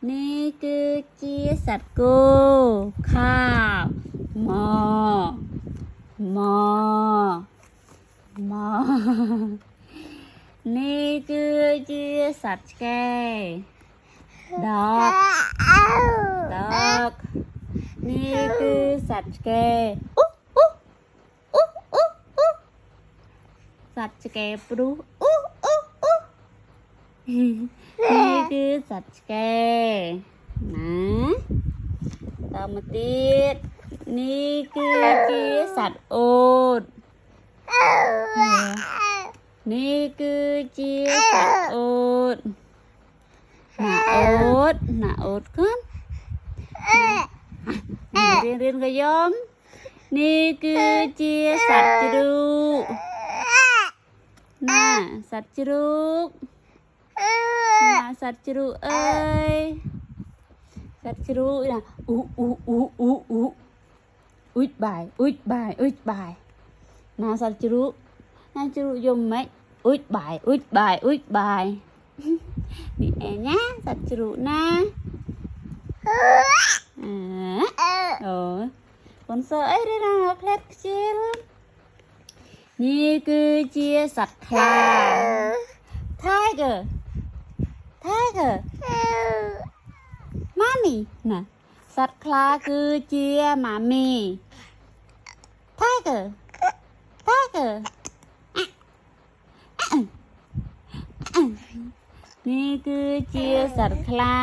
นี่คือจีสัตว์กูข้าวมอมอมอนี่คือจีสัตว์แกดอกดอกนี่คือสัตว์แกอุ๊อุ๊อุ๊อุ๊อุ๊สัตว์แกปรูอุ๊อุ๊อุ๊นี่คือสัตว์แกนะต่อมาติดนี่คือจีสัตว์โอดนี่คือจีสัตว์โอดหน้าโอดกันเรียนกันยอมนี่คือจีสัตว์จรูน่าสัตว์จรูน่าสัตว์จรูเอ้ยสัตว์จรูนะอุ๊ยบายน่าสัตว์จรูน่าจรูยมไหมอุ๊ยบายนี่เองนะสัตว์จรูนะcon sợ ấy đây là học lép chia luônนี่คือchiaสัตว์คลา tigerมานี่นะสัตว์คลาคือเจียหมามี tiger นี่คือเจียสัตว์คลา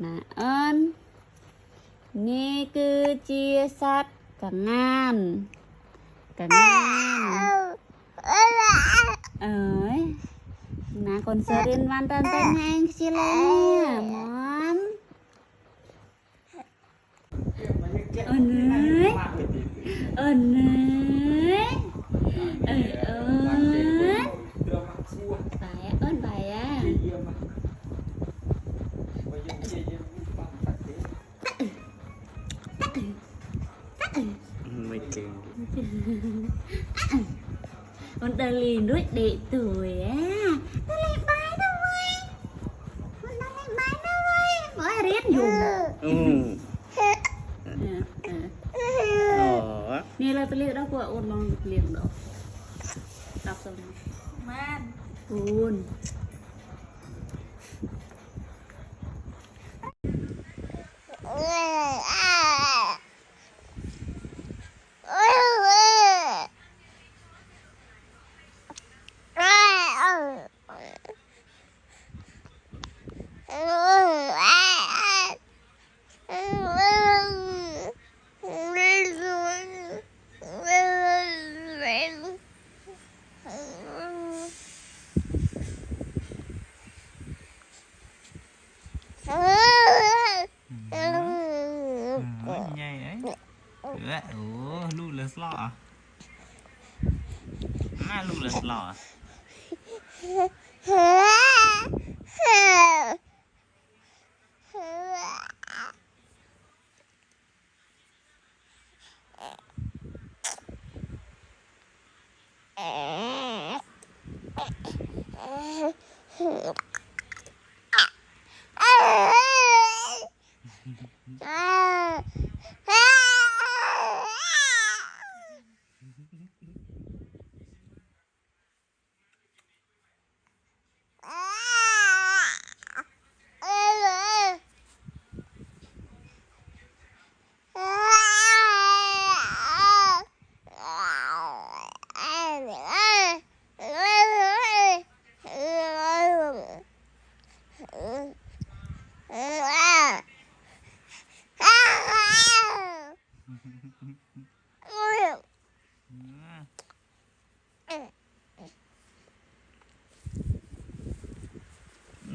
นะเอิญนี่คือเจียสัตว์กังงานเอ้ยnah konserin mantan tanya yang kecil ya mom ơi bài áไม่เก่ง con ta liền đuổi đệ tuổi á ta lại bài đâu vậy con ta lại bài đâu vậy mỗi riết dùngนี่เราไปเรียกได้กว่าอ้นลองเรียกดอกตับสมมันปูนลูกเลสลอน่าลูกเลสลอ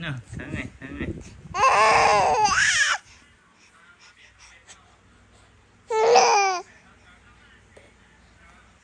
น่ะทั้งไง